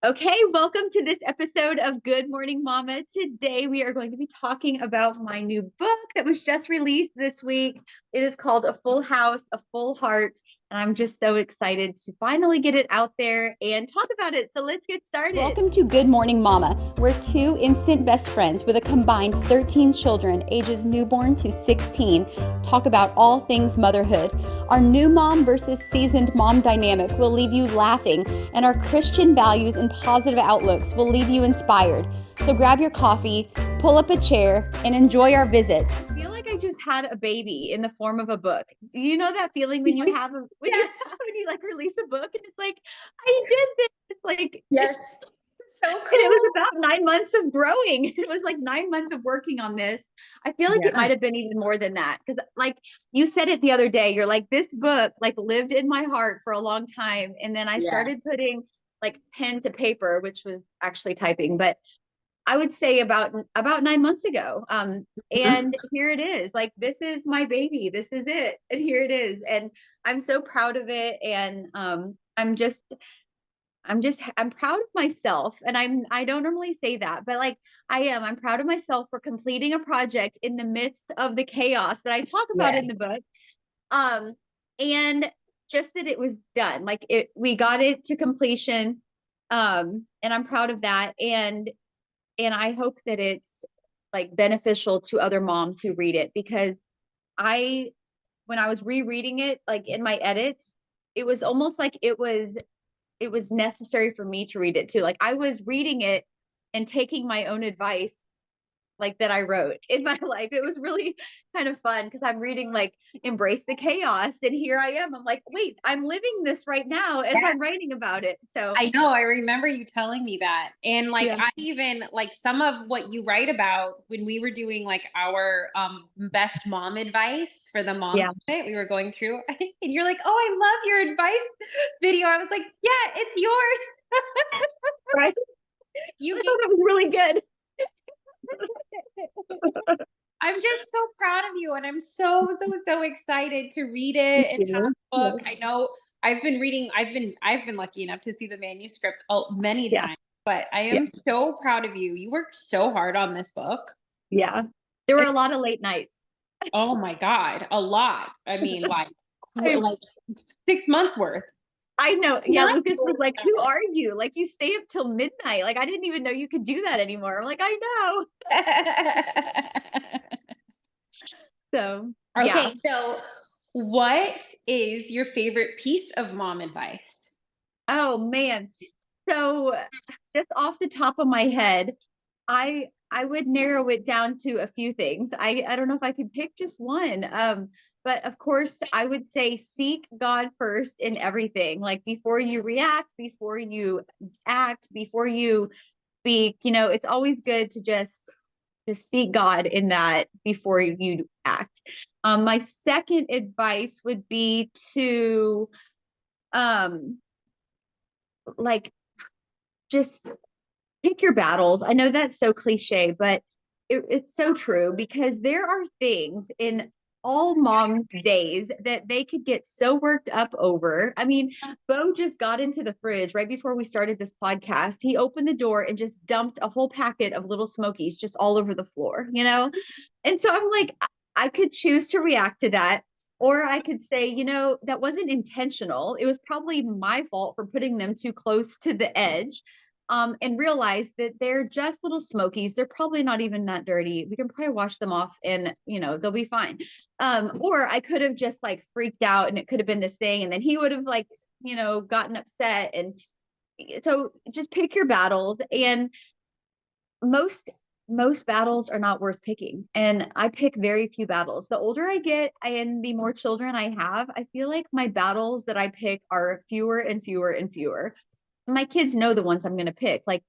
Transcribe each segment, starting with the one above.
Okay, welcome to this episode of Good Morning Mama. Today we are going to be talking about my new book that was just released this week. It is called A Full House, A Full Heart, and I'm just so excited to finally get it out there and talk about it. So let's get started. Welcome to Good Morning Mama. We're two instant best friends with a combined 13 children, ages newborn to 16, talk about all things motherhood. Our new mom versus seasoned mom dynamic will leave you laughing, and our Christian values and positive outlooks will leave you inspired. So grab your coffee, pull up a chair, and enjoy our visit. I feel like I just had a baby in the form of a book. Do you know that feeling when you have Yes. when you like release a book and it's like, I did this. It's like Yes. So and it was cool. about 9 months of growing. It was like 9 months of working on this. I feel like it Yeah. might have been even more than that. Because like you said it the other day, you're like, this book like lived in my heart for a long time. And then I Yeah. started putting like pen to paper, which was actually typing, but I would say about 9 months ago. And here it is. Like this is my baby. This is it. And here it is. And I'm so proud of it. And I'm proud of myself. And I don't normally say that, but like I'm proud of myself for completing a project in the midst of the chaos that I talk about Yeah. in the book. Um, and just that it was done. We got it to completion. And I'm proud of that. And I hope that it's like beneficial to other moms who read it because I when I was rereading it, like in my edits, it was almost like it was necessary for me to read it too. Like I was reading it and taking my own advice like that I wrote in my life. It was really kind of fun because I'm reading like Embrace the Chaos and here I am. I'm like, wait, I'm living this right now as I'm writing about it. So I know. I remember you telling me that. And like yeah. I even like some of what you write about when we were doing like our best mom advice for the mom Yeah. summit we were going through. And you're like, "Oh, I love your advice video." I was like, "Yeah, it's yours." Right. You I thought that was really good. I'm just so proud of you and I'm so excited to read it and have You the book. I know I've been lucky enough to see the manuscript many Yeah. times, but I Yeah. am so proud of you. You worked so hard on this book. Yeah. There were It- a lot of late nights. oh my God, a lot. I mean, I, like 6 months worth. I know. Yeah. Yeah. Lucas was like, who are you? Like you stay up till midnight. Like I didn't even know you could do that anymore. I'm like, I know. So Okay, yeah. so what is your favorite piece of mom advice? Oh man. So just off the top of my head, I would narrow it down to a few things. I don't know if I could pick just one. But of course I would say seek God first in everything. Like before you react, before you act, before you speak, it's always good to just seek God in that before you act. My second advice would be to um like just pick your battles. I know that's so cliche, but it's so true because there are things in all mom days that they could get so worked up over. I mean, Bo just got into the fridge right before we started this podcast. He opened the door and just dumped a whole packet of little smokies just all over the floor. And so I'm like, I could choose to react to that. Or I could say, that wasn't intentional. It was probably my fault for putting them too close to the edge, and realize that they're just little smokies. They're probably not even that dirty. We can probably wash them off and, they'll be fine. Or I could have just like freaked out and it could have been this thing. And then he would have like, gotten upset. And so just pick your battles. And most most battles are not worth picking, and I pick very few battles. The older I get and the more children I have, I feel like my battles that I pick are fewer and fewer and fewer. My kids know the ones I'm going to pick. Like,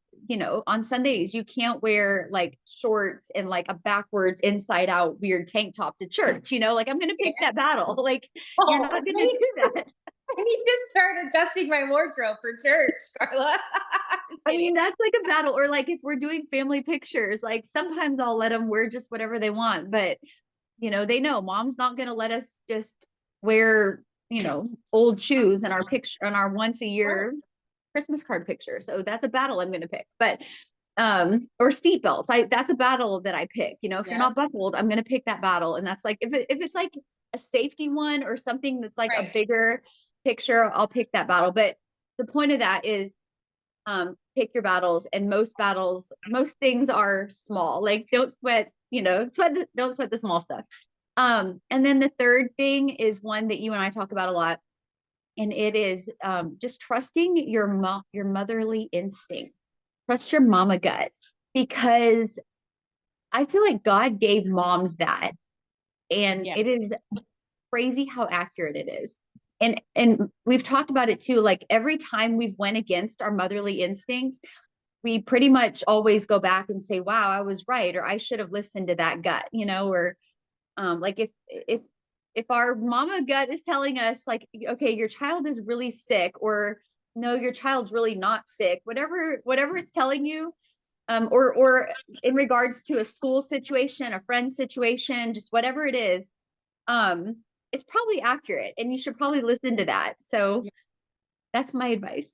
on Sundays you can't wear like shorts and like a backwards inside out weird tank top to church. Like I'm going to pick that battle. Like you're Oh, not going to do that. I need to start adjusting my wardrobe for church, Carla. Just I kidding. mean, that's like a battle. Or like if we're doing family pictures, like sometimes I'll let them wear just whatever they want, but they know mom's not going to let us just wear, old shoes in our picture on our once a year. Christmas card picture. So that's a battle I'm going to pick. But or seat belts. That's a battle that I pick. You know, if you're not buckled, I'm going to pick that battle. And that's like if it's like a safety one or something that's like a bigger picture, I'll pick that battle. But the point of that is pick your battles, and most things are small. Like don't sweat, don't sweat the small stuff. And then the third thing is one that you and I talk about a lot, and it is just trusting your motherly instinct. Trust your mama gut, because I feel like God gave moms that, and it is crazy how accurate it is. And we've talked about it too. Like every time we've went against our motherly instinct, we pretty much always go back and say, wow, I was right, or I should have listened to that gut, or like if our mama gut is telling us like, okay, your child is really sick, or no, your child's really not sick, whatever it's telling you, or in regards to a school situation, a friend situation, just whatever it is, it's probably accurate, and you should probably listen to that. So that's my advice.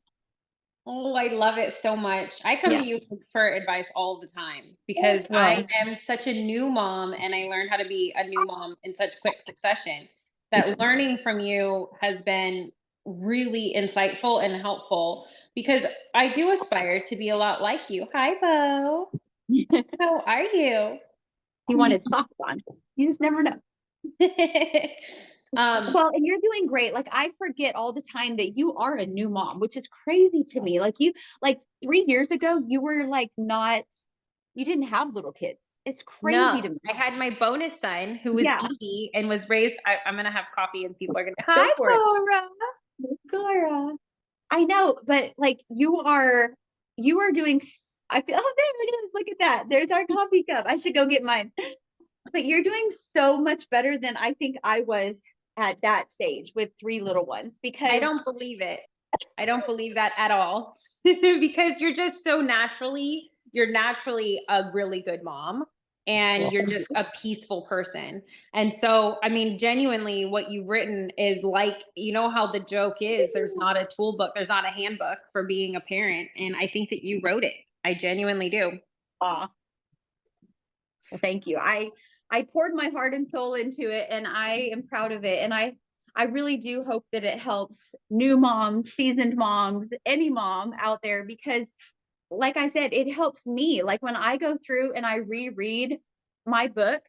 Oh, I love it so much. I come to you for advice all the time because Well, I am such a new mom, and I learned how to be a new mom in such quick succession that learning from you has been really insightful and helpful, because I do aspire to be a lot like you. Hi, Bo. How are you? he wanted socks on. You just never know. Well, and you're doing great. Like I forget all the time that you are a new mom, which is crazy to me. Like 3 years ago, you were like you didn't have little kids. It's crazy to me. I had my bonus son who was 80 and was raised. I'm going to have coffee and people are going to, Go hi, for it. Cora. I know, but like you are doing, I feel, oh, there it is. Look at that. There's our coffee cup. I should go get mine. But you're doing so much better than I think I was at that stage with 3 little ones, because I don't believe it. I don't believe that at all because you're naturally a really good mom, and you're just a peaceful person. And so, I mean, genuinely what you've written is like, how the joke is, there's not a tool book, there's not a handbook for being a parent. And I think that you wrote it. I genuinely do. Aw. Well, thank you. I poured my heart and soul into it, and I am proud of it. And I really do hope that it helps new moms, seasoned moms, any mom out there, because like I said, it helps me. Like when I go through and I reread my book,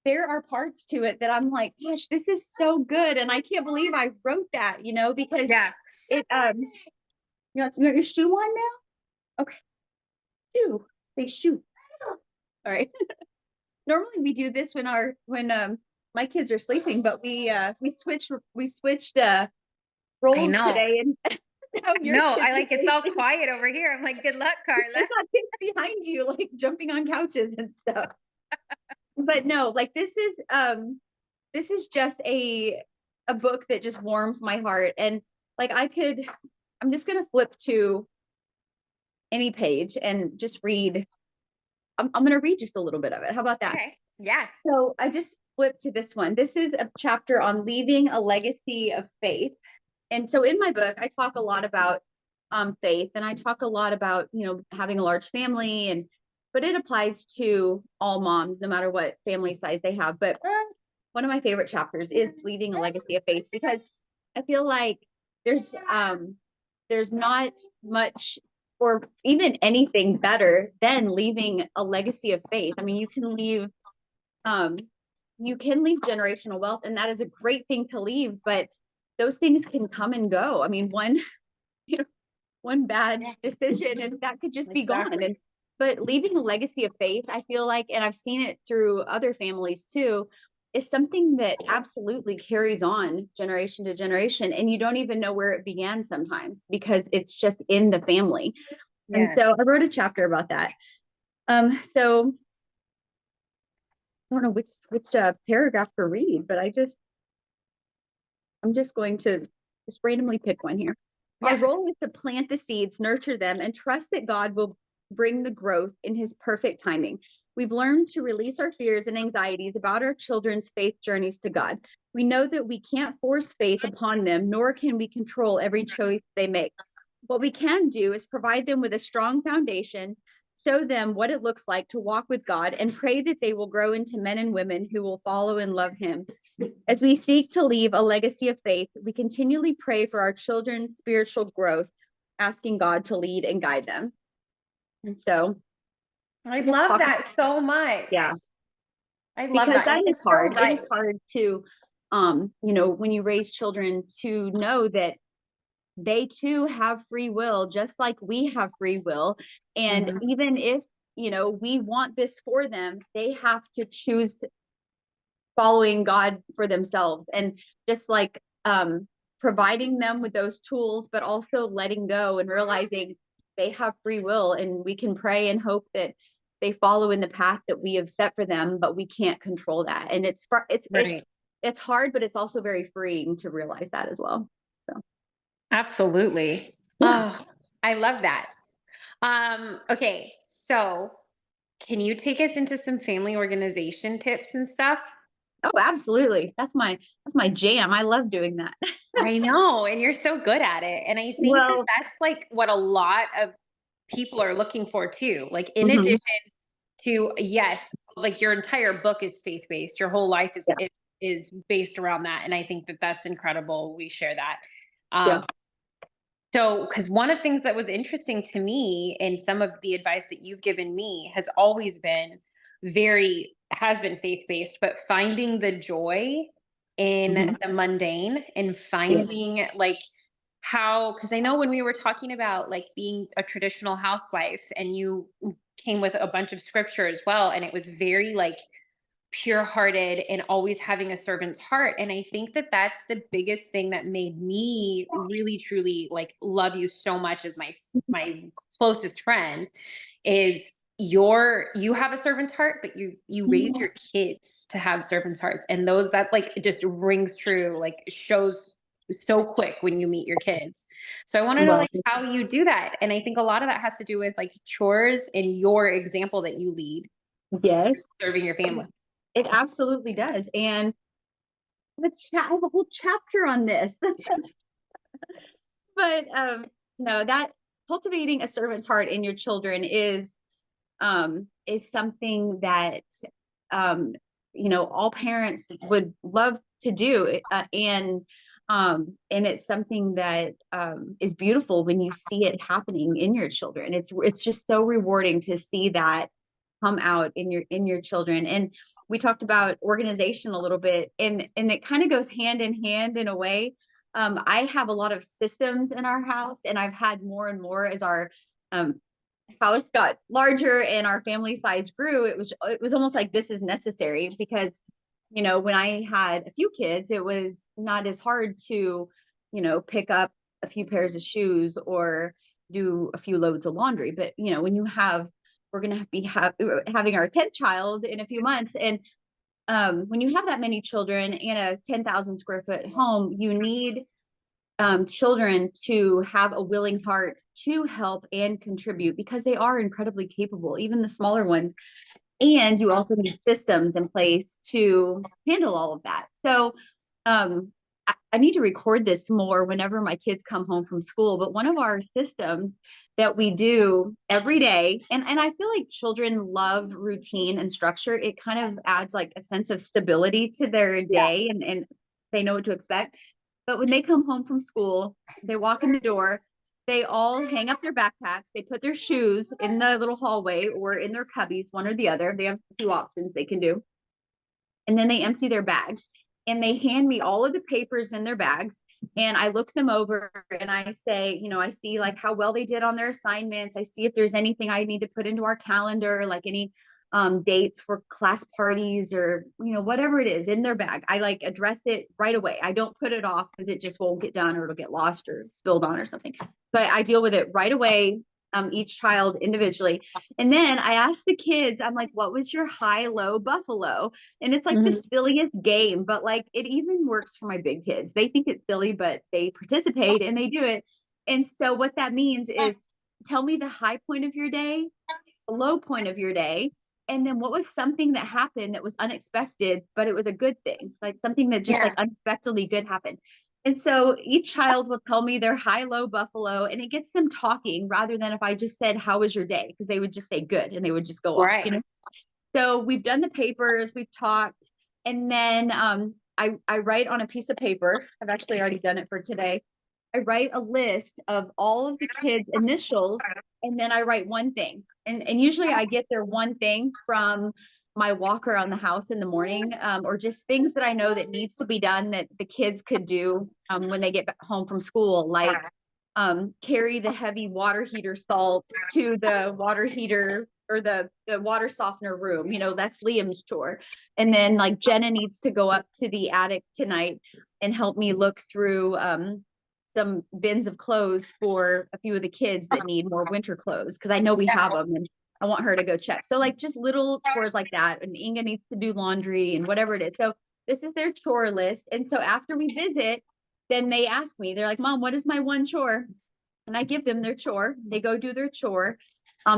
there are parts to it that I'm like, gosh, this is so good. And I can't believe I wrote that, because it, you want your shoe on now? Okay. Shoe. Say shoe. All right. Normally we do this when my kids are sleeping, but we switched roles today, and no, I like it's all quiet over here. I'm like, good luck, Karla. There's not kids behind you like jumping on couches and stuff. But no, like this is just a book that just warms my heart. And like I'm just gonna flip to any page and just read. I'm gonna read just a little bit of it. How about that? Okay. Yeah. So I just flipped to this one. This is a chapter on leaving a legacy of faith. And so in my book, I talk a lot about faith, and I talk a lot about, having a large family, but it applies to all moms, no matter what family size they have. But one of my favorite chapters is leaving a legacy of faith, because I feel like there's not much or even anything better than leaving a legacy of faith. I mean, you can leave generational wealth, and that is a great thing to leave, but those things can come and go. I mean, one bad decision and that could just be gone. But leaving a legacy of faith, I feel like, and I've seen it through other families too, is something that absolutely carries on generation to generation, and you don't even know where it began sometimes, because it's just in the family. And so I wrote a chapter about that. So I don't know which paragraph to read, but I'm just going to just randomly pick one here. Our role is to plant the seeds, nurture them, and trust that God will bring the growth in his perfect timing. We've learned to release our fears and anxieties about our children's faith journeys to God. We know that we can't force faith upon them, nor can we control every choice they make. What we can do is provide them with a strong foundation, show them what it looks like to walk with God, and pray that they will grow into men and women who will follow and love him. As we seek to leave a legacy of faith, we continually pray for our children's spiritual growth, asking God to lead and guide them. And so, I love that so much. yeah, I love because that. that You're is hard. so right. It is hard to, when you raise children, to know that they too have free will, just like we have free will. And Mhm. even if, we want this for them, they have to choose following God for themselves. And just like providing them with those tools, but also letting go and realizing they have free will, and we can pray and hope that they follow in the path that we have set for them, but we can't control that. And Right. it's hard, but it's also very freeing to realize that as well. So Absolutely. yeah. Oh, I love that. Okay, so can you take us into some family organization tips and stuff? Oh, absolutely. That's my jam. I love doing that. I know, and you're so good at it. And I think that Well, that's like what a lot of people are looking for too. Like in mhm, addition to, yes, like your entire book is faith-based. Your whole life yeah, is based around that, and I think that that's incredible. We share that. yeah. Um So, because one of the things that was interesting to me and some of the advice that you've given me has always been has been faith based, but finding the joy in Mhm, the mundane and yeah. finding like how, because I know when we were talking about like being a traditional housewife and you came with a bunch of scripture as well, and it was very like pure hearted and always having a servant's heart. And I think that that's the biggest thing that made me really truly like love you so much as my closest friend is you have a servant's heart, but you raise your kids to have servant's hearts, and those that like it just rings true, like shows so quick when you meet your kids. So I want to know Well, like how you do that, and I think a lot of that has to do with like chores and your example that you lead yes, serving your family. it absolutely does. And I have a whole chapter on this. But no, that cultivating a servant's heart in your children is something that um, all parents would love to do, and it's something that is beautiful when you see it happening in your children. It's just so rewarding to see that come out in your children. And we talked about organization a little bit, and it kind of goes hand in hand in a way. I have a lot of systems in our house, and I've had more and more as our um, house got larger and our family size grew. It was almost like this is necessary because when I had a few kids, it was not as hard to pick up a few pairs of shoes or do a few loads of laundry. But when we're going to be having our 10th child in a few months, and when you have that many children in a 10,000 square foot home, you need children to have a willing heart to help and contribute, because they are incredibly capable, even the smaller ones. And you also need systems in place to handle all of that. So I need to record this more whenever my kids come home from school. But one of our systems that we do every day, and I feel like children love routine and structure. It kind of adds like a sense of stability to their day, and they know what to expect. But when they come home from school, they walk in the door, they all hang up their backpacks, they put their shoes in the little hallway or in their cubbies, one or the other. They have two options they can do. And then they empty their bags and they hand me all of the papers in their bags. And I look them over and I say, I see like how well they did on their assignments. I see if there's anything I need to put into our calendar, like any dates for class parties or, whatever it is in their bag. I like address it right away. I don't put it off because it just won't get done or it'll get lost or spilled on or something. But I deal with it right away, each child individually. And then I ask the kids, I'm like, what was your high-low buffalo? And it's like the Mhm. silliest game, but like it even works for my big kids. They think it's silly, but they participate and they do it. And so what that means is, tell me the high point of your day, the low point of your day, and then what was something that happened that was unexpected, but it was a good thing, like something that just Yeah. like unexpectedly good happened. And so each child will tell me their high, low buffalo, and it gets them talking rather than if I just said, how was your day? Because they would just say good and they would just go off, Right. So we've done the papers, we've talked, and then I write on a piece of paper. I've actually already done it for today. I write a list of all of the kids' initials, and then I write one thing. And usually I get their one thing from my walk around the house in the morning, or just things that I know that needs to be done that the kids could do when they get back home from school, like carry the heavy water heater salt to the water heater or the water softener room. That's Liam's chore. And then like Jenna needs to go up to the attic tonight and help me look through some bins of clothes for a few of the kids that need more winter clothes, because I know we have them and I want her to go check. So like just little chores like that. And Inga needs to do laundry and whatever it is. So this is their chore list. And so after we visit, then they ask me, they're like, Mom, what is my one chore? And I give them their chore. They go do their chore.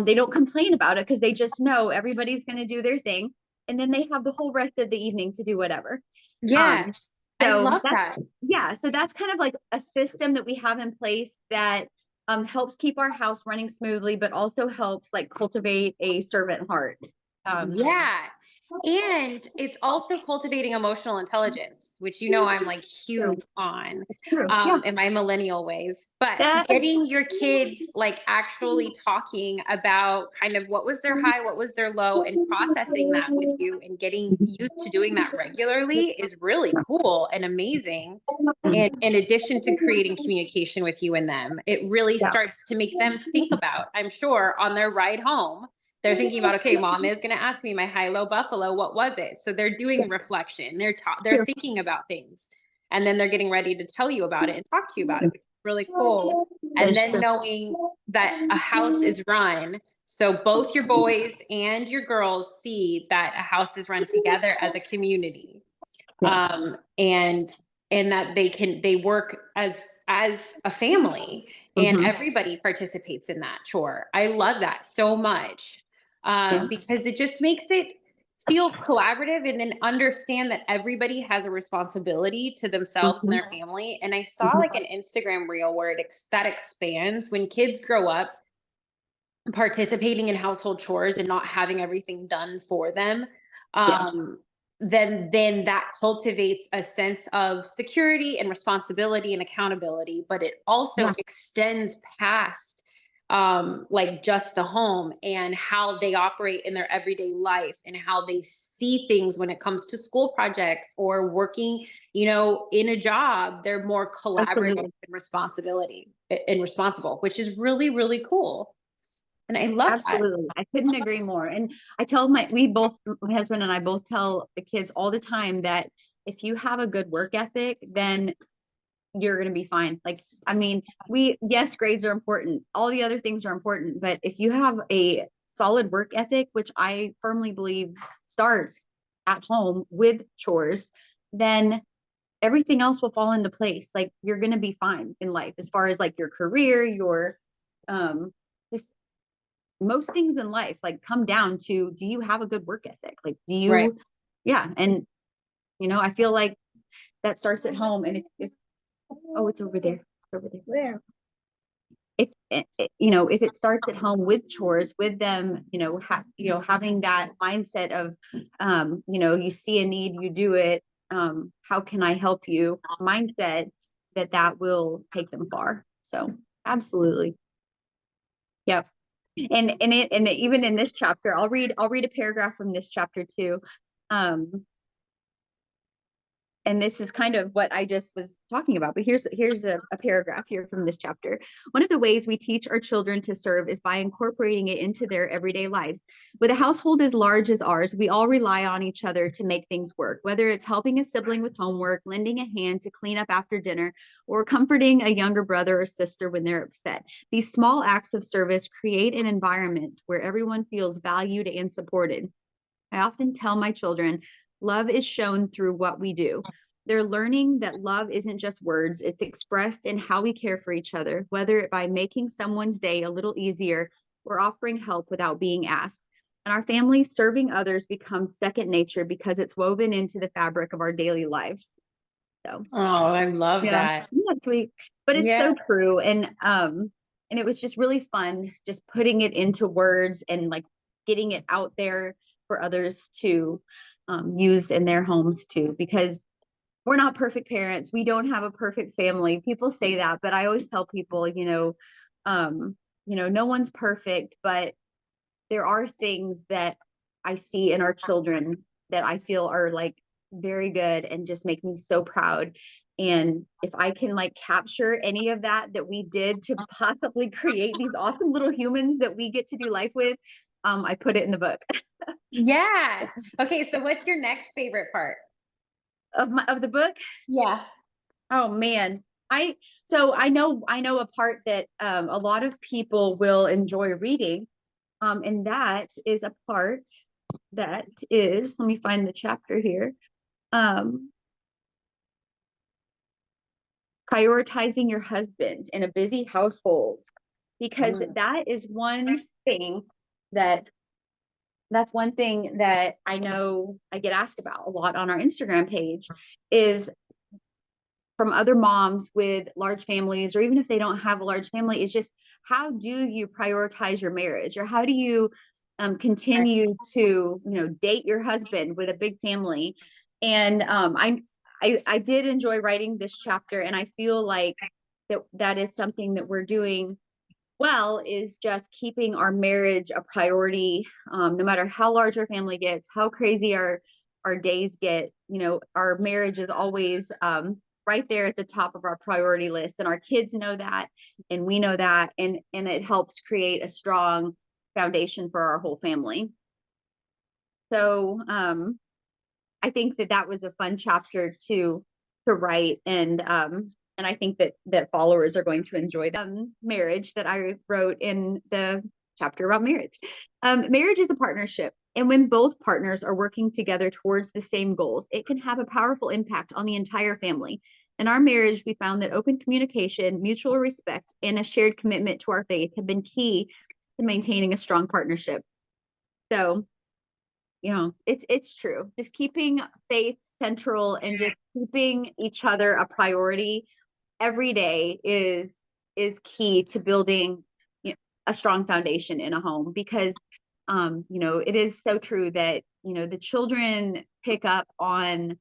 They don't complain about it because they just know everybody's going to do their thing. And then they have the whole rest of the evening to do whatever. Yeah. I So love that. Yeah. So that's kind of like a system that we have in place that helps keep our house running smoothly, but also helps like cultivate a servant heart. Yeah. And it's also cultivating emotional intelligence, which I'm like huge on True. Yeah. in my millennial ways. But That- getting your kids like actually talking about kind of what was their high, what was their low, and processing that with you and getting used to doing that regularly is really cool and amazing. And in addition to creating communication with you and them, it really Yeah. starts to make them think about, I'm sure, on their ride home they're thinking about, okay, Mom is going to ask me my high low buffalo, what was it? So they're doing reflection, they're thinking about things, and then they're getting ready to tell you about it and talk to you about it, which is really cool. And then knowing that a house is run, so both your boys and your girls see that a house is run together as a community, and that they work as a family, and everybody participates in that chore. I love that so much, because it just makes it feel collaborative, and then understand that everybody has a responsibility to themselves and their family. And I saw like an Instagram reel where that expands when kids grow up participating in household chores and not having everything done for them. Then that cultivates a sense of security and responsibility and accountability, but it also extends past like just the home and how they operate in their everyday life and how they see things when it comes to school projects or working, in a job. They're more collaborative and responsible, which is really, really cool. And I love Absolutely. I couldn't agree more. And I tell my husband and I both tell the kids all the time that if you have a good work ethic, then you're going to be fine. Like, I mean, yes, grades are important. All the other things are important. But if you have a solid work ethic, which I firmly believe starts at home with chores, then everything else will fall into place. Like, you're going to be fine in life as far as like your career, your, just most things in life like come down to, do you have a good work ethic? Like, do you, Right. Yeah. And, I feel like that starts at home. And if oh, it's over there. It's over there. Where? If if it starts at home with chores, with them, having that mindset of, you see a need, you do it. How can I help you? Mindset that will take them far. So absolutely. Yep. And even in this chapter, I'll read a paragraph from this chapter too. And this is kind of what I just was talking about, but here's a paragraph here from this chapter. One of the ways we teach our children to serve is by incorporating it into their everyday lives. With a household as large as ours, we all rely on each other to make things work, whether it's helping a sibling with homework, lending a hand to clean up after dinner, or comforting a younger brother or sister when they're upset. These small acts of service create an environment where everyone feels valued and supported. I often tell my children, love is shown through what we do. They're learning that love isn't just words, it's expressed in how we care for each other, whether it by making someone's day a little easier or offering help without being asked. And our family, serving others becomes second nature because it's woven into the fabric of our daily lives. So Oh, I love yeah, that. yeah, sweet. But it's Yeah. so true. And it was just really fun just putting it into words and like getting it out there for others to use in their homes too, because we're not perfect parents. We don't have a perfect family. People say that, but I always tell people, no one's perfect, but there are things that I see in our children that I feel are like very good and just make me so proud. And if I can like capture any of that we did to possibly create these awesome little humans that we get to do life with, I put it in the book. Yeah. Okay, so what's your next favorite part? Of the book. Yeah. Oh man. I know a part that a lot of people will enjoy reading. And that is a part that is, let me find the chapter here. Um, Prioritizing your husband in a busy household, because Mm. that is thing that that's one thing that I know I get asked about a lot on our Instagram page, is from other moms with large families, or even if they don't have a large family, is just how do you prioritize your marriage, or how do you continue to date your husband with a big family. And I did enjoy writing this chapter, and I feel like that is something that we're doing well, is just keeping our marriage a priority, no matter how large our family gets, how crazy our days get. Our marriage is always right there at the top of our priority list, and our kids know that, and we know that, and it helps create a strong foundation for our whole family. So I think that was a fun chapter to write, and I think that followers are going to enjoy the marriage that I wrote in the chapter about marriage. Marriage is a partnership, and when both partners are working together towards the same goals, it can have a powerful impact on the entire family. In our marriage, we found that open communication, mutual respect, and a shared commitment to our faith have been key to maintaining a strong partnership. So it's true. Just keeping faith central and just keeping each other a priority every day is key to building a strong foundation in a home, because it is so true that the children pick up on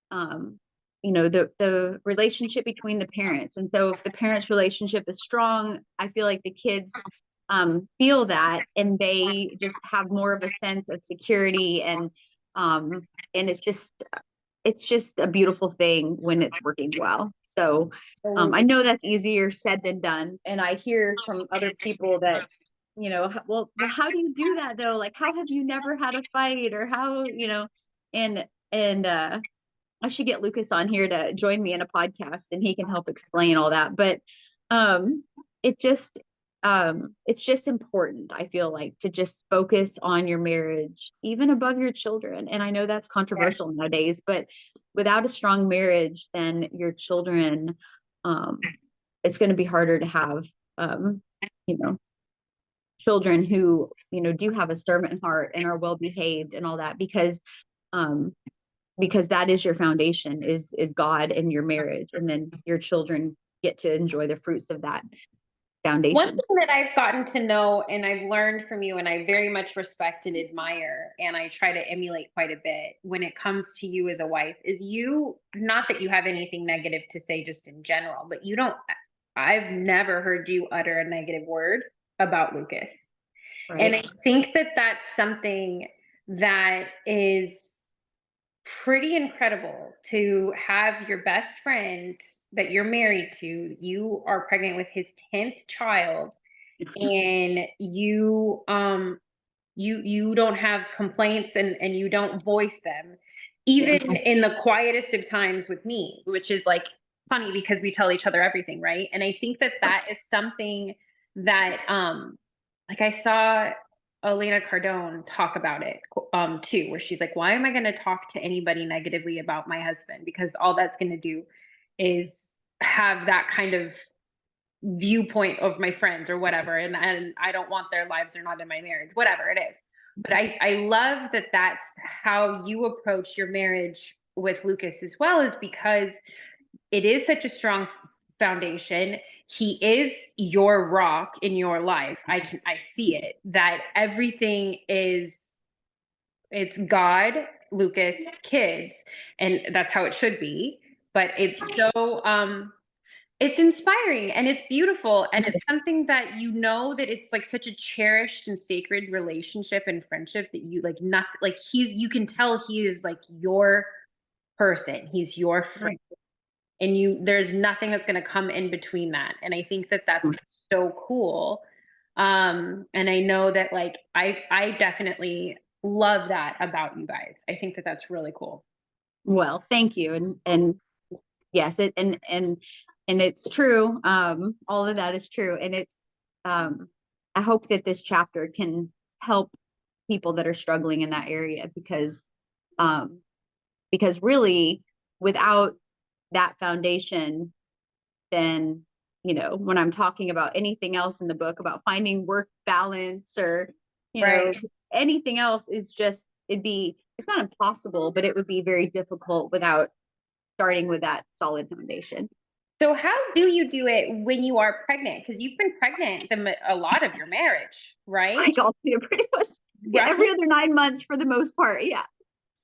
um the relationship between the parents. And so if the parents relationship is strong, I feel like the kids feel that, and they just have more of a sense of security, and it's just a beautiful thing when it's working well. So I know that's easier said than done, and I hear from other people that well, how do you do that though? Like, how have you never had a fight, or how and I should get Lucas on here to join me in a podcast, and he can help explain all that. But um, it just it's just important, I feel like, to just focus on your marriage, even above your children. And I know that's controversial nowadays, but without a strong marriage, then your children, um, it's going to be harder to have, you know, children who, do have a servant heart and are well behaved and all that, um, because that is your foundation, is God and your marriage, and then your children get to enjoy the fruits of that One foundation. thing that I've gotten to know and I've learned from you, and I very much respect and admire, and I try to emulate quite a bit when it comes to you as a wife, is you, not that you have anything negative to say just in general, but you don't, I've never heard you utter a negative word about Lucas. And I Right. think that that's something that is pretty incredible, to have your best friend that you're married to, you are pregnant with his 10th child, and you don't have complaints, and you don't voice them Yeah. even in the quietest of times with me, which is like funny because we tell each other everything, right? And I think that that is something that like I saw Elena Cardone talk about it too, where she's like, why am I going to talk to anybody negatively about my husband, because all that's going to do is have that kind of viewpoint of my friends or whatever, and I don't want their lives, they're not in my marriage, whatever it is. But I love that that's how you approach your marriage with Lucas as well is because it is such a strong foundation. He is your rock in your life. I see it, that everything is, it's God, Lucas, kids, and that's how it should be. But it's so it's inspiring and it's beautiful, and it's something that that it's like such a cherished and sacred relationship and friendship that you like nothing like you can tell he is like your person. He's your friend, and there's nothing that's going to come in between that. And I think that that's what's so cool. And I know that like I definitely love that about you guys. I think that that's really cool. Well, thank you. And yes, and it's true. All of that is true. And it's I hope that this chapter can help people that are struggling in that area, because really without that foundation, then when I'm talking about anything else in the book about finding work balance or anything else, is just it's not impossible, but it would be very difficult without starting with that solid foundation. So how do you do it when you are pregnant? Because you've been pregnant a lot of your marriage, right? Like I'll see it pretty much every other 9 months for the most part. Yeah.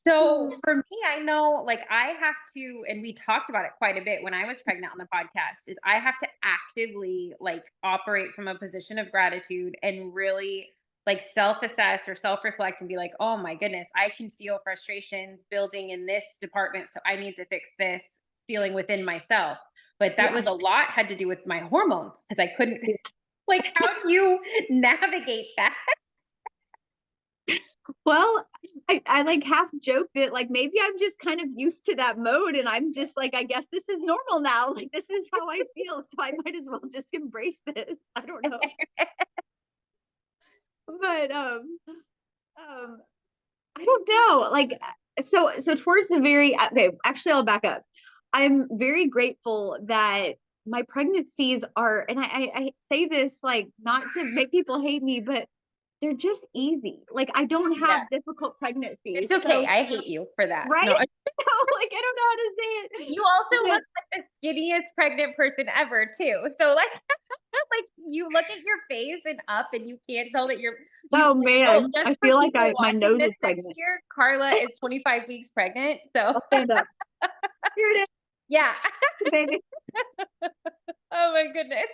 So for me, I know like I have to, and we talked about it quite a bit when I was pregnant on the podcast, is I have to actively like operate from a position of gratitude and really like self-assess or self-reflect and be like, oh my goodness, I can feel frustrations building in this department. So I need to fix this feeling within myself. But that was a lot had to do with my hormones, because I couldn't like, how do you navigate that? Well, I like half joke that like maybe I'm just kind of used to that mode, and I'm just like, I guess this is normal now. Like this is how I feel, so I might as well just embrace this. I don't know. But I don't know. Like so towards the very actually I'll back up. I'm very grateful that my pregnancies are, and I say this like not to make people hate me, but they're just easy. Like I don't have difficult pregnancies. It's okay. So, I hate you for that. Right? No, like I don't know how to say it. You also look like the skinniest pregnant person ever too. So like like you look at your face and up and you can't tell that oh man, I feel like my nose is pregnant. Next year, Karla is 25 weeks pregnant. So I'll stand up. Here it is. Yeah. Baby. Oh my goodness.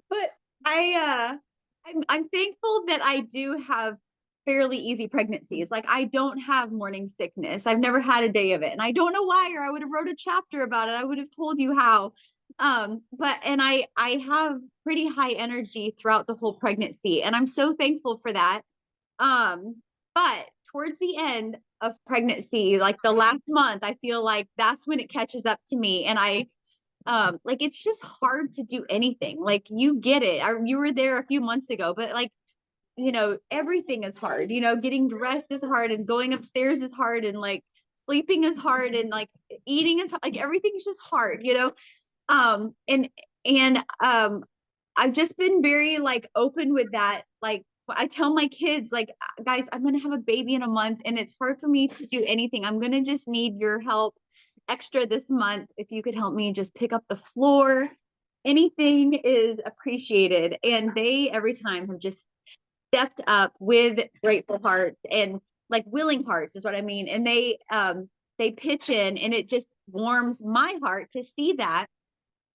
But I'm thankful that I do have fairly easy pregnancies. Like I don't have morning sickness. I've never had a day of it. And I don't know why, or I would have wrote a chapter about it. I would have told you how. But I have pretty high energy throughout the whole pregnancy. And I'm so thankful for that. But towards the end of pregnancy, like the last month, I feel like that's when it catches up to me. And like it's just hard to do anything. Like you get it. You were there a few months ago, but like everything is hard. Getting dressed is hard, and going upstairs is hard, and like sleeping is hard, and like eating is like everything's just hard. And I've just been very like open with that. Like I tell my kids, like, guys, I'm gonna have a baby in a month, and it's hard for me to do anything. I'm gonna just need your help extra this month. If you could help me just pick up the floor, anything is appreciated. And they every time have just stepped up with grateful hearts and like willing hearts is what I mean. And they pitch in, and it just warms my heart to see that.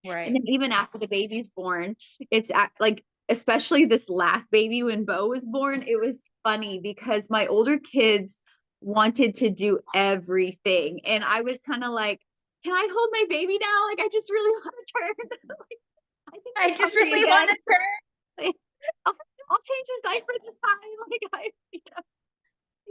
Right. And then even after the baby's born, it's like, especially this last baby when Bo was born, it was funny because my older kids wanted to do everything. And I was kind of like, can I hold my baby now? Like, I just really want to turn. Like, I just really want to turn. I'll change his diaper this time. Like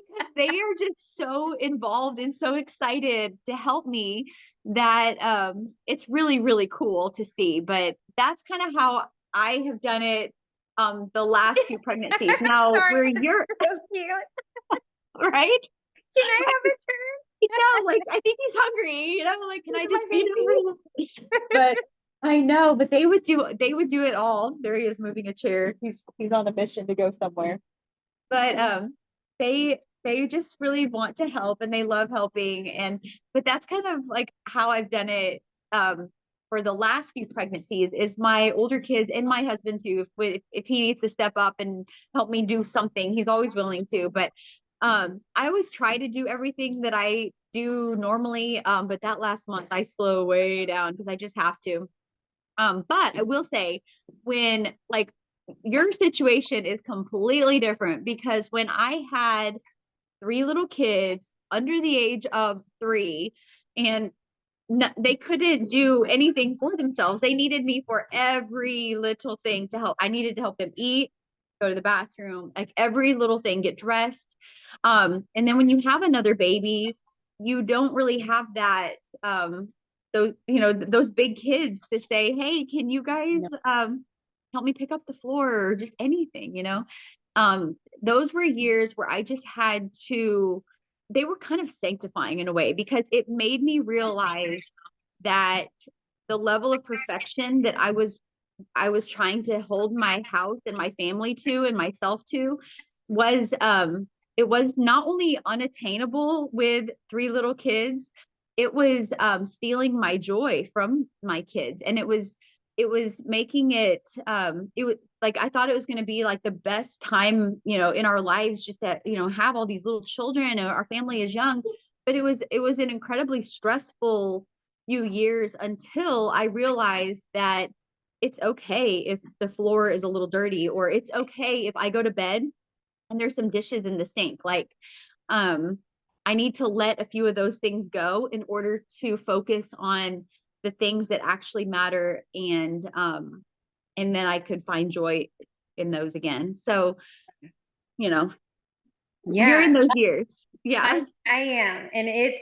because they are just so involved and so excited to help me that it's really, really cool to see. But that's kind of how I have done it the last few pregnancies. Now where you're so cute. Right? Can I have a turn? Like I think he's hungry, like, can I just feed him? But I know, but they would do it all. There he is moving a chair. He's on a mission to go somewhere. But they just really want to help and they love helping. But that's kind of like how I've done it for the last few pregnancies is my older kids and my husband too. If he needs to step up and help me do something, he's always willing to. But I always try to do everything that I do normally. But that last month I slow way down because I just have to. But I will say when like your situation is completely different because when I had 3 little kids under the age of 3 and they couldn't do anything for themselves. They needed me for every little thing to help. I needed to help them eat, go to the bathroom, like every little thing, get dressed. And then when you have another baby, you don't really have that those those big kids to say, hey, can you guys help me pick up the floor or just anything, those were years where I just had to, they were kind of sanctifying in a way because it made me realize that the level of perfection that I was trying to hold my house and my family to and myself to was it was not only unattainable with 3 little kids, it was stealing my joy from my kids. And it was making it it was like I thought it was going to be like the best time, in our lives just to, have all these little children. Our family is young, but it was an incredibly stressful few years until I realized that it's okay if the floor is a little dirty, or it's okay if I go to bed and there's some dishes in the sink. Like, I need to let a few of those things go in order to focus on the things that actually matter. And then I could find joy in those again. So, you're in those years. Yeah. I am. And it's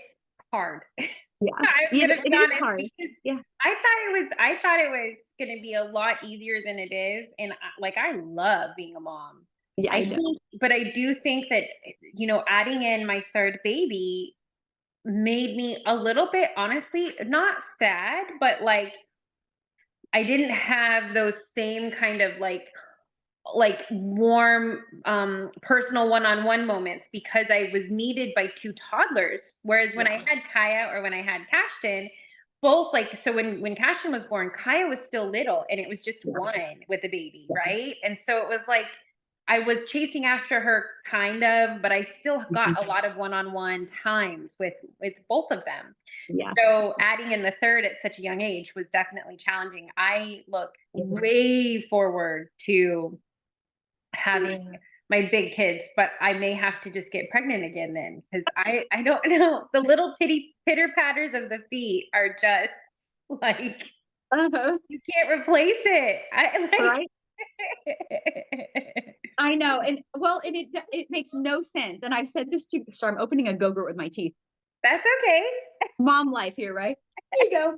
hard. Yeah. I'm Yeah, gonna be it is honest hard. because Yeah. I thought it was gonna be a lot easier than it is. And I love being a mom. Yeah, I know. But I do think that, adding in my third baby made me a little bit, honestly, not sad, but like I didn't have those same kind of like warm personal one-on-one moments because I was needed by 2 toddlers. Whereas when I had Kaya or when I had Cashton, both like, so when Cashton was born, Kaya was still little and it was just one with the baby, right? And so it was like I was chasing after her kind of, but I still got a lot of one-on-one times with both of them. Yeah. So adding in the third at such a young age was definitely challenging. I look way forward to having my big kids, but I may have to just get pregnant again then because I don't know. The little pitter patters of the feet are just like you can't replace it. Right. I know. And well, and it makes no sense. And I've said this too. Sorry, I'm opening a Go-Gurt with my teeth. That's okay. Mom life here, right? There you go.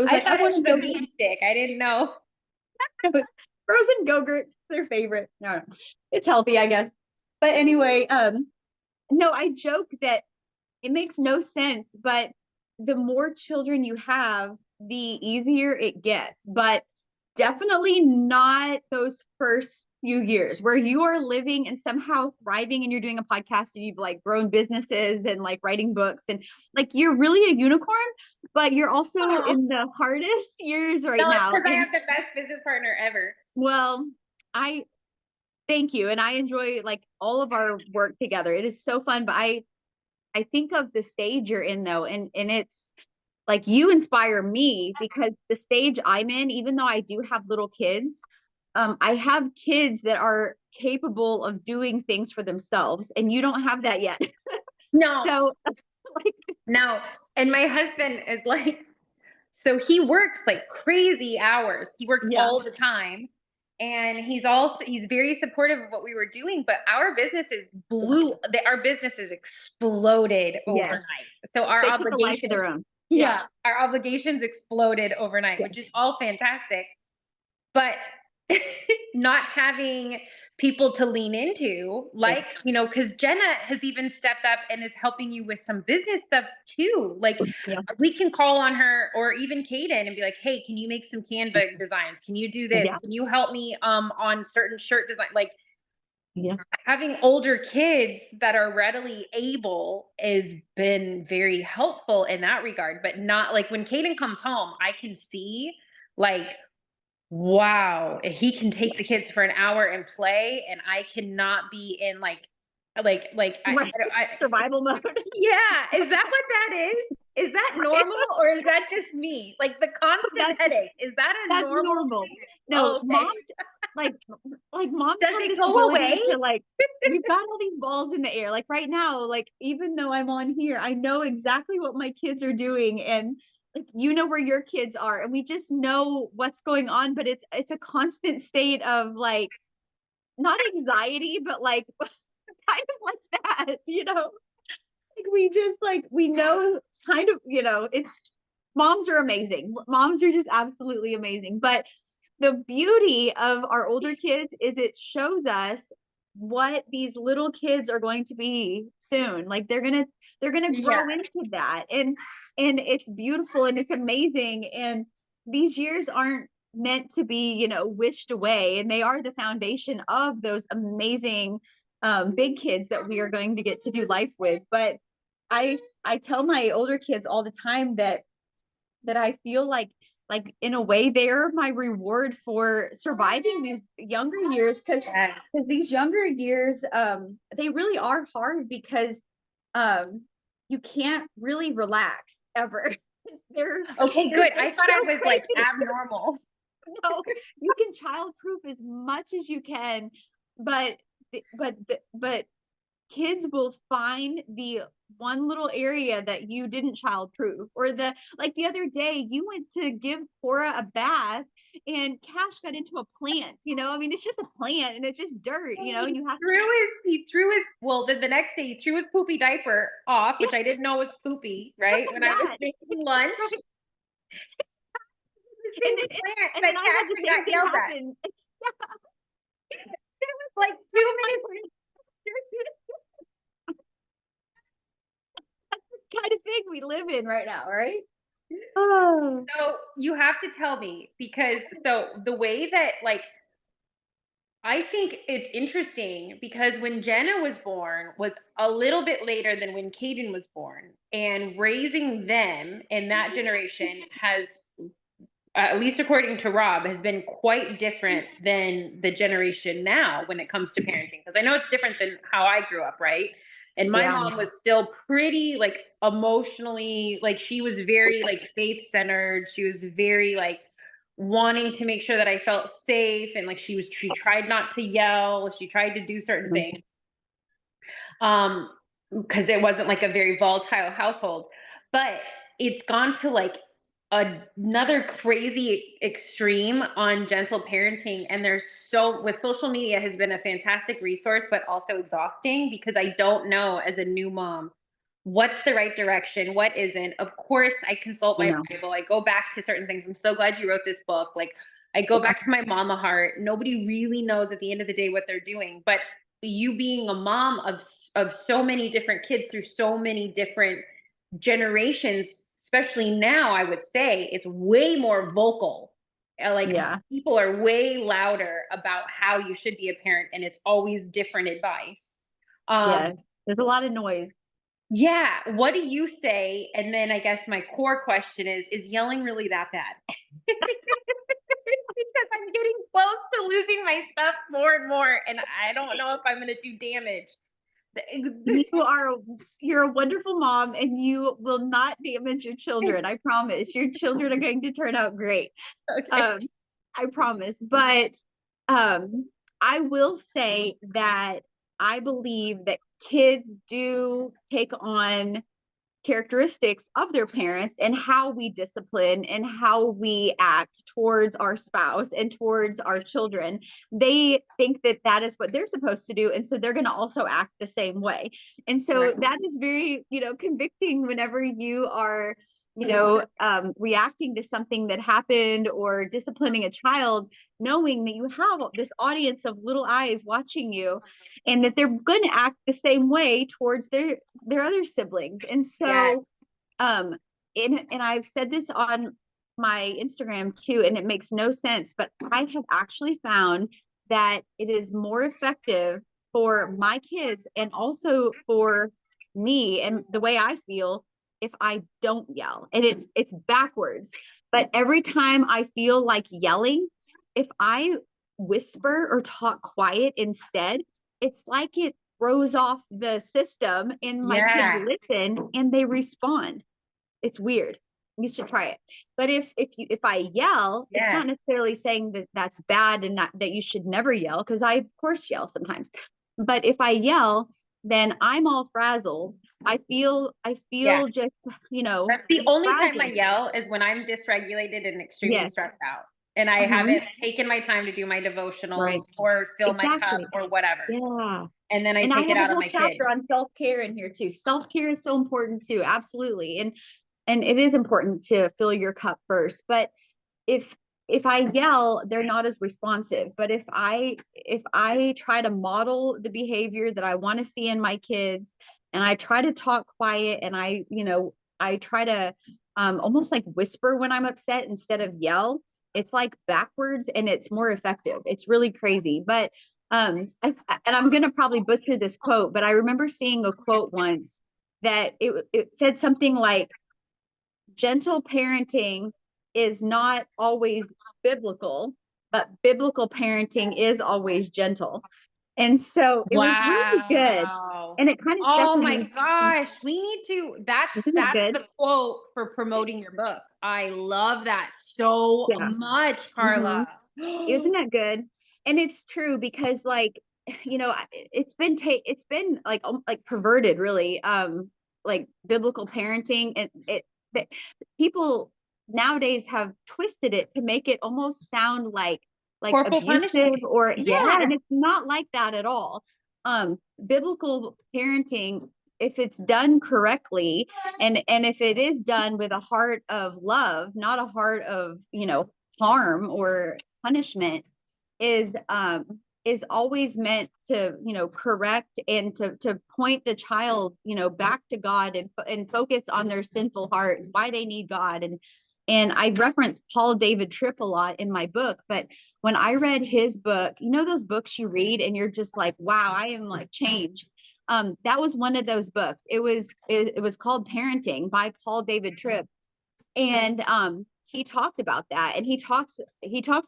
I thought it was a meat stick. I didn't know. Frozen Go-Gurt, it's their favorite. No, it's healthy, I guess. But anyway, no, I joke that it makes no sense, but the more children you have, the easier it gets. But definitely not those first few years where you are living and somehow thriving and you're doing a podcast and you've like grown businesses and like writing books and like you're really a unicorn, but you're also in the hardest years now. Because I have the best business partner ever. Well, I thank you. And I enjoy like all of our work together. It is so fun, but I think of the stage you're in though, and it's like you inspire me because the stage I'm in, even though I do have little kids, I have kids that are capable of doing things for themselves, and you don't have that yet. No. So, no. And my husband is like, so he works like crazy hours. He works all the time. And he's very supportive of what we were doing, but our businesses our businesses exploded overnight. So our obligations, their own. Our obligations exploded overnight, which is all fantastic. But not having people to lean into, like, because Jenna has even stepped up and is helping you with some business stuff too. Like we can call on her or even Kaden and be like, hey, can you make some Canva designs? Can you do this? Can you help me on certain shirt design? Like Yeah. Having older kids that are readily able has been very helpful in that regard, but not like when Caden comes home, I can see like, wow, he can take the kids for an hour and play, and I cannot be in like Right. Survival mode. yeah, is that what that is? Is that normal or is that just me? Like the constant That's headache, is that a that's normal normal. thing? No, Oh, okay. moms like moms Does have it this go away? ability to like we've got all these balls in the air. Like right now, like even though I'm on here, I know exactly what my kids are doing and like you know where your kids are and we just know what's going on, but it's a constant state of like not anxiety, but like kind of like that, you know? Like we just like we know kind of, you know, it's moms are amazing. Moms are just absolutely amazing. But the beauty of our older kids is it shows us what these little kids are going to be soon. Like they're gonna Yeah. grow into that. And it's beautiful and it's amazing. And these years aren't meant to be, you know, wished away. And they are the foundation of those amazing big kids that we are going to get to do life with. But I tell my older kids all the time that I feel like in a way they're my reward for surviving these younger years because Yes. these younger years they really are hard because um you can't really relax ever. they're Okay, they're good. I just thought I so was like crazy. abnormal. No, you can childproof as much as you can, but but kids will find the one little area that you didn't childproof or the like the other day you went to give Cora a bath and Cash got into a plant, you know, I mean it's just a plant and it's just dirt, you know, and you have He threw his well, then the next day he threw his poopy diaper off, yeah, which I didn't know was poopy, right? When I was that making lunch. right. The and same then plant and then that I had the Cashin same got thing yelled at. happen. It was like 2 minutes. Kind of thing we live in right now, right? Oh, So you have to tell me because so the way that like I think it's interesting because when Jenna was born was a little bit later than when Caden was born, and raising them in that generation has, at least according to Rob, has been quite different than the generation now when it comes to parenting. Because I know it's different than how I grew up, right? And my yeah. mom was still pretty like emotionally, like she was very like faith centered. She was very like wanting to make sure that I felt safe, and like she tried not to yell. She tried to do certain things. Um, because it wasn't like a very volatile household, but it's gone to like another crazy extreme on gentle parenting. And there's so with social media has been a fantastic resource but also exhausting because I don't know as a new mom what's the right direction, what isn't. Of course I consult I my know. Bible, I go back to certain things. I'm so glad you wrote this book. Like I go back to my mama heart. Nobody really knows at the end of the day what they're doing, but you being a mom of so many different kids through so many different generations, especially now, I would say it's way more vocal. Like Yeah. people are way louder about how you should be a parent, and it's always different advice. Um, Yes. There's a lot of noise. yeah, what do you say? And then I guess my core question is yelling really that bad? Because I'm getting close to losing my stuff more and more, and I don't know if I'm going to do damage. You're a wonderful mom and you will not damage your children. I promise. Your children are going to turn out great. Okay. Um, I promise. But I will say that I believe that kids do take on characteristics of their parents and how we discipline and how we act towards our spouse and towards our children. They think that that is what they're supposed to do, and so they're going to also act the same way. And so Right. that is very, you know, convicting whenever you are, you know, reacting to something that happened or disciplining a child, knowing that you have this audience of little eyes watching you and that they're going to act the same way towards their other siblings. And Yes. so and I've said this on my Instagram too, and it makes no sense, but I have actually found that it is more effective for my kids and also for me and the way I feel if I don't yell. And it's backwards. But every time I feel like yelling, if I whisper or talk quiet instead, it's like it throws off the system and my kids listen and they respond. It's weird. You should try it. But if I yell, it's not necessarily saying that that's bad and not that you should never yell, because I of course yell sometimes. But if I yell, then I'm all frazzled. I feel just, That's the only time I frazzled. yell is when I'm dysregulated and extremely Yes. stressed out. And I haven't taken my time to do my devotionals Right. or fill my cup Exactly. or whatever. Yeah. And then I And I take it have a out on whole my kids. chapter on self-care in here too. Self-care is so important too. Absolutely. And it is important to fill your cup first. But if I yell, they're not as responsive. But if I try to model the behavior that I want to see in my kids, and I try to talk quiet, and I try to almost like whisper when I'm upset instead of yell, it's like backwards and it's more effective. It's really crazy. But and I'm gonna probably butcher this quote, but I remember seeing a quote once that it said something like, gentle parenting is not always biblical, but biblical parenting is always gentle. And so it was really good. Wow. And it kind of stuck Oh with my me. gosh. We need to, Isn't it that's good? the quote for promoting your book. I love that so Yeah. much, Hmm. Karla. Isn't that good? And it's true because like, it's been like perverted really, like biblical parenting, and that people nowadays have twisted it to make it almost sound like Corporal abusive, punishment. or yeah, Yeah. and it's not like that at all. Biblical parenting, if it's done correctly, and if it is done with a heart of love, not a heart of harm or punishment, is always meant to correct and to point the child back to God, and focus on their sinful heart and why they need God. And I reference Paul David Tripp a lot in my book, but when I read his book, those books you read and you're just like, wow, I am like changed. That was one of those books. It was called Parenting by Paul David Tripp. And he talked about that, and he talks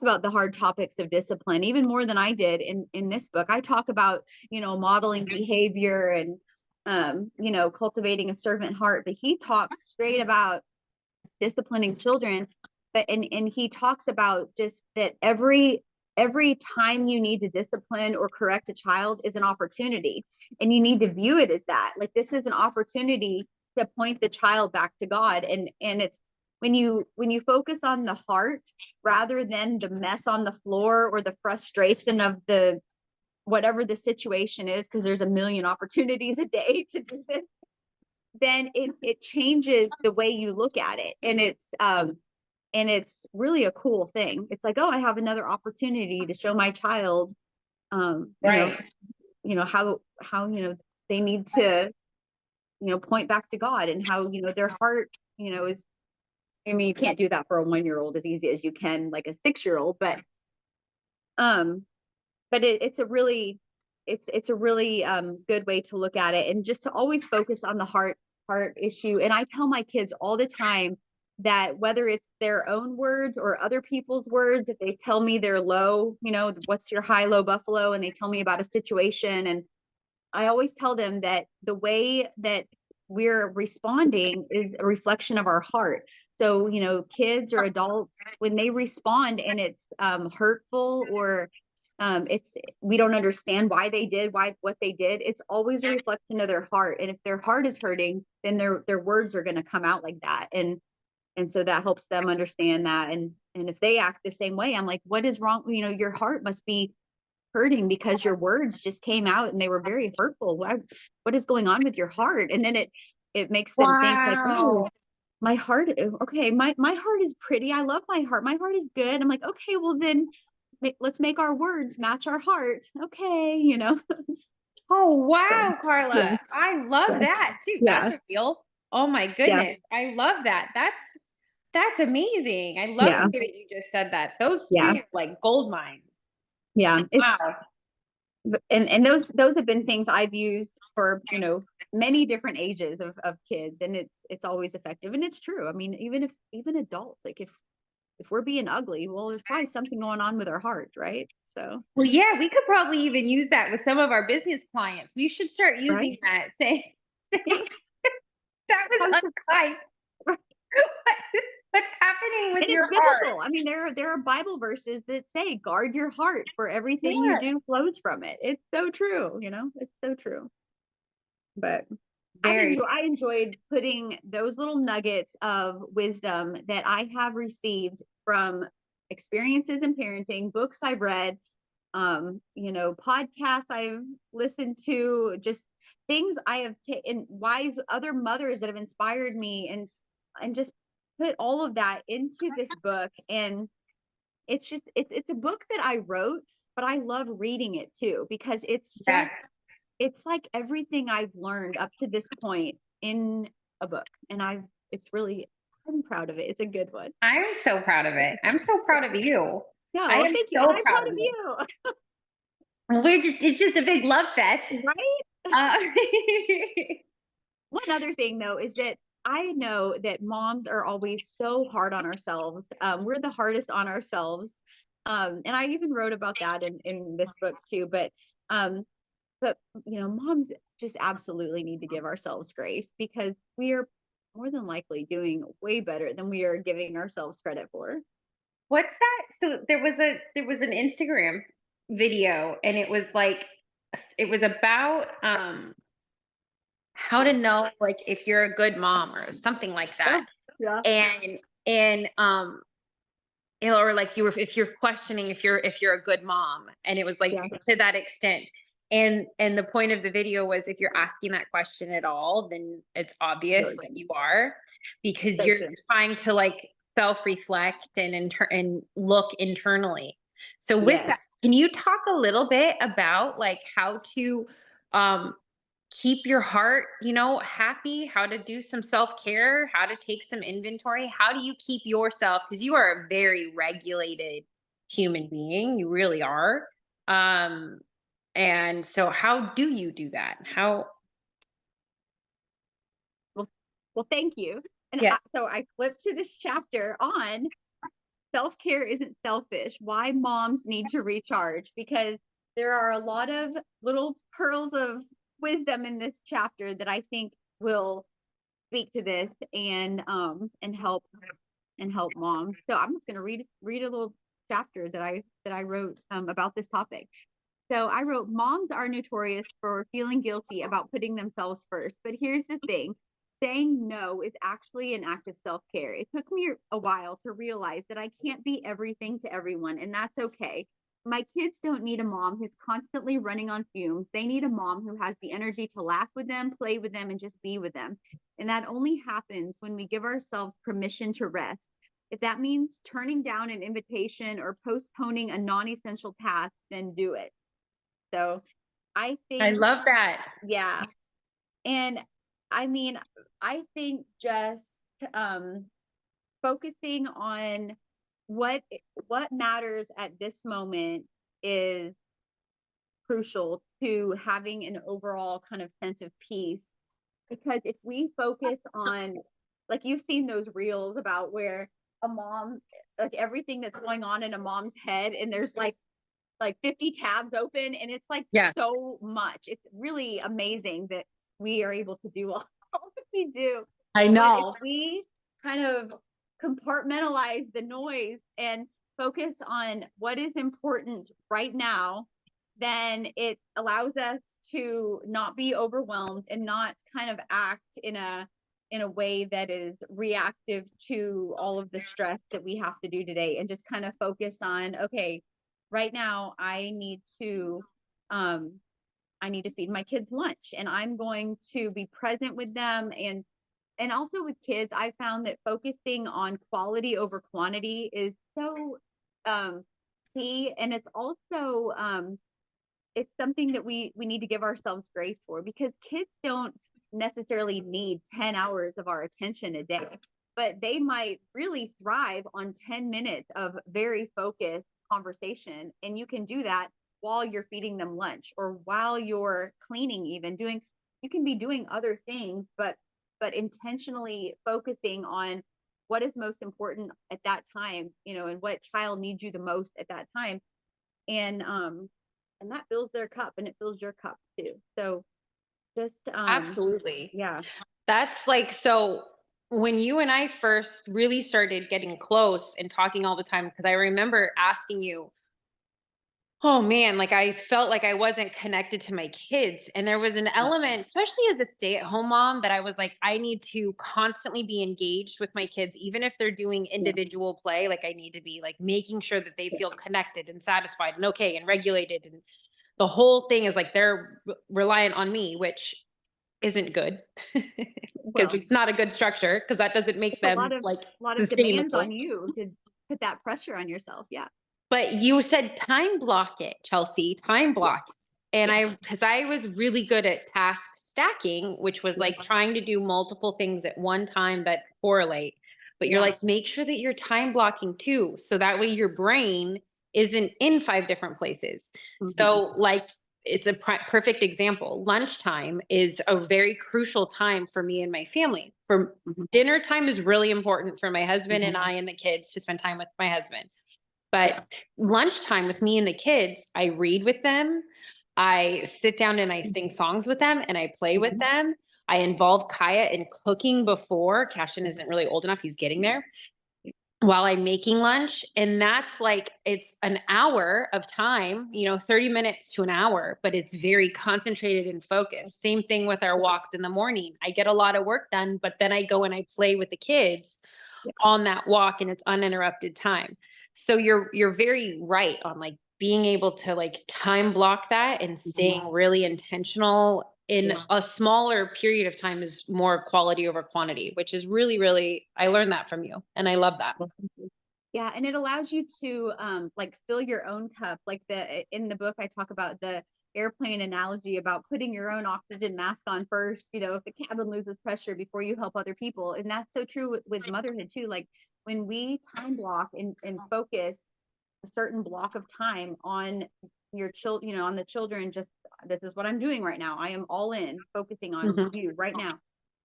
about the hard topics of discipline even more than I did in this book. I talk about modeling behavior and cultivating a servant heart, but he talks straight about disciplining children. But and he talks about just that every time you need to discipline or correct a child is an opportunity, and you need to view it as that, like, this is an opportunity to point the child back to God. And it's when you focus on the heart rather than the mess on the floor or the frustration of the whatever the situation is, because there's a million opportunities a day to do this, then it changes the way you look at it. And it's really a cool thing. It's like, oh, I have another opportunity to show my child Right. how they need to point back to God, and how their heart is. I mean, you can't do that for a 1-year-old as easy as you can like a 6-year-old, um it's a really good way to look at it, and just to always focus on the heart issue. And I tell my kids all the time that whether it's their own words or other people's words, if they tell me they're low, what's your high low buffalo, and they tell me about a situation, and I always tell them that the way that we're responding is a reflection of our heart. So, kids or adults, when they respond and it's hurtful, or it's we don't understand why they did what they did, it's always a reflection of their heart. And if their heart is hurting, then their words are going to come out like that. And so that helps them understand that. And if they act the same way, I'm like, what is wrong? Your heart must be hurting because your words just came out and they were very hurtful. What is going on with your heart? And then it makes them think like, Wow. oh, my heart, okay, my heart is pretty. I love my heart. My heart is good. I'm like, okay, well then let's make our words match our heart. Okay. Oh, So, wow, yeah, Karla. I love yeah, that too. yeah, That's a real. Oh my yeah, goodness. I love that. That's amazing. I love yeah, the way that you just said that. Those yeah, two are like gold mines. yeah. It's Wow. And those have been things I've used for, many different ages of kids, and it's always effective. And it's true. I mean, even adults, like if we're being ugly, well, there's probably something going on with our heart, right? So, Well, yeah, we could probably even use that with some of our business clients. We should start using right. that. Say Yeah. that was unkind. Right. What's happening with And your it's heart? biblical. I mean, there are Bible verses that say, guard your heart, for everything you Yeah, do flows from it. It's so true, it's so true. But very. I enjoyed putting those little nuggets of wisdom that I have received from experiences in parenting, books I've read, podcasts I've listened to, just things I have taken, wise other mothers that have inspired me, and just put all of that into this book. And it's a book that I wrote, but I love reading it too, because Yeah. it's like everything I've learned up to this point in a book. And I'm proud of it. It's a good one. I'm so proud of it. I'm so proud of you. Yeah, I well, am thank you. And so I'm proud proud of of you. you. It's just a big love fest. Right? Uh, One other thing though is that I know that moms are always so hard on ourselves. We're the hardest on ourselves. And I even wrote about that in this book too. But moms just absolutely need to give ourselves grace, because we are more than likely doing way better than we are giving ourselves credit for. what's that? So there was an Instagram video, and it was like it was about how to know like if you're a good mom or something like that. Oh, yeah. And or like you were if you're questioning if you're a good mom, and it was like Yeah. to that extent. And the point of the video was, if you're asking that question at all, then it's obvious that you are, because So you're true. trying to like self-reflect and look internally. So with Yes. that, can you talk a little bit about like how to um keep your heart, happy, how to do some self-care, how to take some inventory? How do you keep yourself, because you are a very regulated human being, you really are. Um and so how do you do that? How Well, well, thank you. And Yeah. so I flipped to this chapter on self-care isn't selfish, why moms need to recharge, because there are a lot of little pearls of wisdom in this chapter that I think will speak to this, and help moms. So I'm just going to read a little chapter that I wrote about this topic. So I wrote, moms are notorious for feeling guilty about putting themselves first. But here's the thing, saying no is actually an act of self care. It took me a while to realize that I can't be everything to everyone, and that's okay. My kids don't need a mom who's constantly running on fumes. They need a mom who has the energy to laugh with them, play with them, and just be with them. And that only happens when we give ourselves permission to rest. If that means turning down an invitation or postponing a non essential task, then do it. So I I think, love that. yeah. And I mean, I think just um, focusing on what what matters at this moment is crucial to having an overall kind of sense of peace. Because if we focus on, like, you've seen those reels about where a mom, like everything that's going on in a mom's head, and there's like 50 tabs open, and it's like Yeah. so much. It's really amazing that we are able to do all that we do. I But if know. we kind of compartmentalize the noise and focus on what is important right now, then it allows us to not be overwhelmed and not kind of act in a way that is reactive to all of the stress that we have to do today, and just kind of focus on, okay, right now um I need to feed my kids lunch, and I'm going to be present with them. And also with kids, I found that focusing on quality over quantity is so um key. And it's also it's something that we need to give ourselves grace for, because kids don't necessarily need 10 hours of our attention a day, but they might really thrive on 10 minutes of very focused conversation. And you can do that while you're feeding them lunch or while you're cleaning, even you can be doing other things, but intentionally focusing on what is most important at that time, and what child needs you the most at that time. And that fills their cup and it fills your cup too. So just Absolutely. yeah. That's like, so when you and I first really started getting close and talking all the time, because I remember asking you, oh man, like I felt like I wasn't connected to my kids. And there was an element, especially as a stay-at-home mom, that I was like, I need to constantly be engaged with my kids, even if they're doing Yeah. individual play. Like I need to be like making sure that they feel connected and satisfied and okay and regulated. And the whole thing is like they're reliant on me, which isn't good because Well, it's not a good structure because that doesn't make it's a them like lot of demands sustainable. on you to put that pressure on yourself. Yeah. But you said time block it, Chelsea, time Yeah. block. And Yeah. because I was really good at task stacking, which was Yeah. like trying to do multiple things at one time that correlate. But you're Yeah. like, make sure that you're time blocking too. So that way your brain isn't in 5 different places. Mhm. So, like, it's a perfect example. Lunchtime is a very crucial time for me and my family. For Mhm. dinner time is really important for my husband Mhm. and I and the kids to spend time with my husband. But lunchtime with me and the kids, I read with them. I sit down and I sing songs with them and I play with Mhm. them. I involve Kaya in cooking before. Cashin isn't really old enough. He's getting there while I'm making lunch. And that's like, it's an hour of time, 30 minutes to an hour, but it's very concentrated and focused. Same thing with our walks in the morning. I get a lot of work done, but then I go and I play with the kids on that walk and it's uninterrupted time. So you're very right on like being able to like time block that and staying really intentional in Yeah. a smaller period of time is more quality over quantity, which is really, really, I learned that from you and I love that. Yeah, and it allows you to like fill your own cup. Like in the book I talk about the airplane analogy about putting your own oxygen mask on first, if the cabin loses pressure before you help other people. And that's so true with motherhood too. Like when we time block and focus a certain block of time on your children, on the children, just this is what I'm doing right now. I am all in focusing on Mhm. you right now.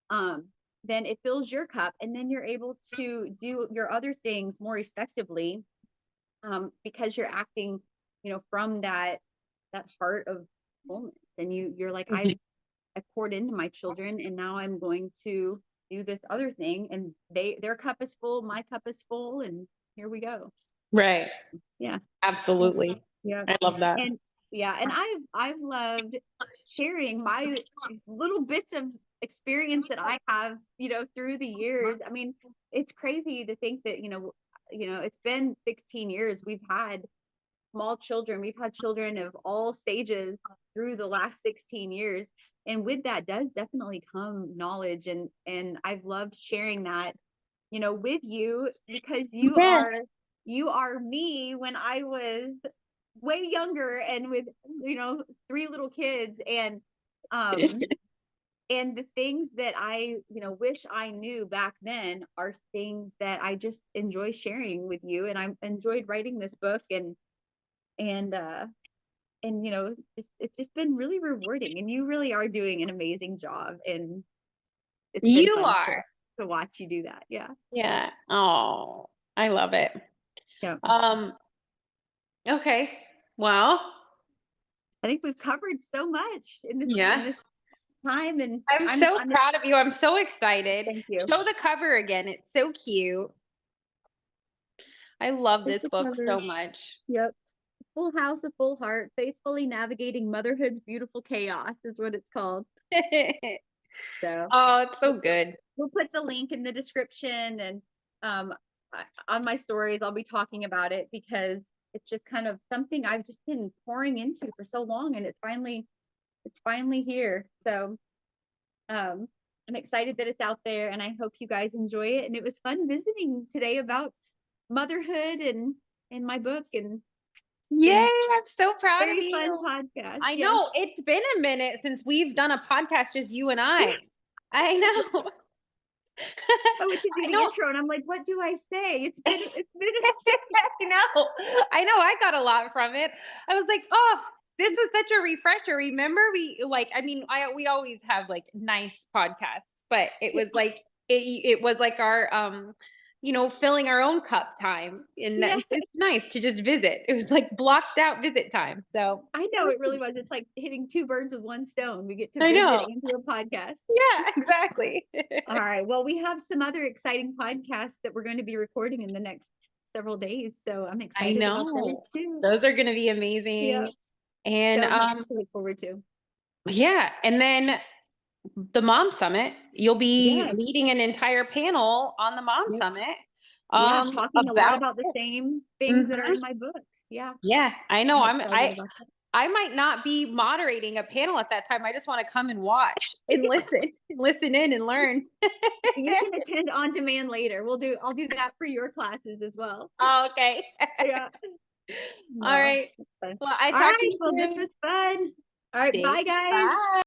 Um, then it fills your cup and then you're able to do your other things more effectively, because you're acting, from that heart of fullness. And you're like, I poured into my children and now I'm going to do this other thing, and their cup is full, my cup is full, and here we go. Right. Yeah. Absolutely. Yeah. I love that. And yeah, and I've loved sharing my little bits of experience that I have, through the years. I mean, it's crazy to think that, it's been 16 years. We've had small children. We've had children of all stages through the last 16 years. And with that does definitely come knowledge, and I've loved sharing that, with you, because Yeah. you are me when I was way younger and with, 3 little kids, and the things that I, wish I knew back then are things that I just enjoy sharing with you. And I enjoyed writing this book, and it's just been really rewarding, and you really are doing an amazing job, and it's been You fun are. to watch you do that. Yeah. Yeah. Oh, I love it. Yeah. Um, okay. Well, I think we've covered so much in yeah. this time, and I'm so I'm proud of you. I'm so excited. thank you. Show the cover again. It's so cute. I love Here's this the book cover. so much. Yep. Full House, a Full Heart, Faithfully Navigating Motherhood's Beautiful Chaos is what it's called. So Oh, it's so good. we'll put the link in the description, and on my stories, I'll be talking about it, because it's just kind of something I've just been pouring into for so long, and it's finally here. So I'm excited that it's out there, and I hope you guys enjoy it. And it was fun visiting today about motherhood and my book, and Yay, been I'm so proud of very fun you. podcast. I Yeah. know it's been a minute since we've done a podcast, just you and I. I know. I went to do I the know. intro and I'm like, what do I say? It's been I know. I got a lot from it. I was like, oh, this was such a refresher. Remember, we always have like nice podcasts, but it was like our filling our own cup time, and yeah. it's nice to just visit. It was like blocked out visit time. So I know it really was. It's like hitting two birds with one stone. We get to I visit know. and do a podcast. Yeah, exactly. All right. Well, we have some other exciting podcasts that we're going to be recording in the next several days. So I'm I excited about those know. too. Those are going to be Yeah. amazing. And So much to look forward to. yeah, and then the Mom Summit, you'll be Yes. leading an entire panel on the Mom Yep. Summit Yeah. Talking a lot about about the it. same things that are Mhm. in my book. Yeah. Yeah, I know. I'm excited about that. I might not be moderating a panel at that time. I just want to come and watch and listen in and learn. You can attend on demand later. I'll do that for your classes as well. Oh, okay. Yeah. All No. right. Fun. Well, I All talk to right. you Well, this soon. was fun. All right. Thanks. Bye, guys. Bye.